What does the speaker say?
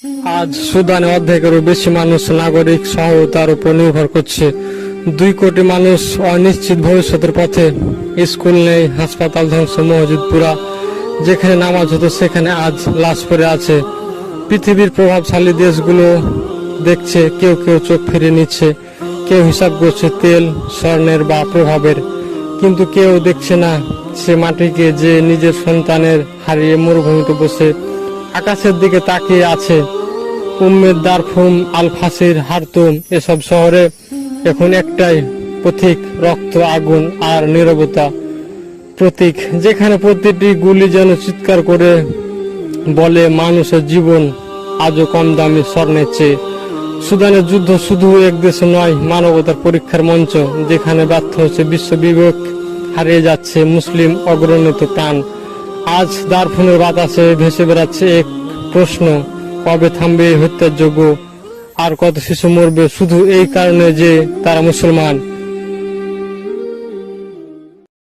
আজ সুদানে অর্ধেকেরও বেশি মানুষ নাগরিক সহায়তার উপর নির্ভর করছে। 2 কোটি মানুষ অনিশ্চিত ভবিষ্যতের পথে। স্কুল নেই, হাসপাতাল ধ্বংস, মসজিদ পুরা। যেখানে নামাজ হতো সেখানে আজ লাশ পড়ে আছে। পৃথিবীর প্রভাবশালী দেশগুলো দেখছে, কেউ কেউ চোখ ফিরিয়ে নিচ্ছে, কেউ হিসাব করছে তেল, স্বর্ণের বা প্রভাবের। কিন্তু কেউ দেখছে না সে মাটিকে যে নিজের সন্তানের হারিয়ে মরুভূমিতে বসে আকাশের দিকে তাকিয়ে আছে। উম্মেদ, দারফুম, আল ফাসির, হারতুম এসব শহরে এখন একটাই পথিক, রক্ত, আগুন আর নীরবতা প্রতীক। যেখানে প্রতিটি গুলি যেন চিৎকার করে বলে মানুষের জীবন আজও কম দামি স্বর্ণের চেয়ে। সুদানের যুদ্ধ শুধু এক দেশে নয়, মানবতার পরীক্ষার মঞ্চ, যেখানে ব্যর্থ হচ্ছে বিশ্ব বিবেক, হারিয়ে যাচ্ছে মুসলিম অগ্রণিত প্রাণ। আজ দারফুনের বাতাসে ভেসে বেড়াচ্ছে এক প্রশ্ন, কবে থামবে এই হত্যার যোগ্য? আর কত শিশু মরবে শুধু এই কারণে যে তারা মুসলমান?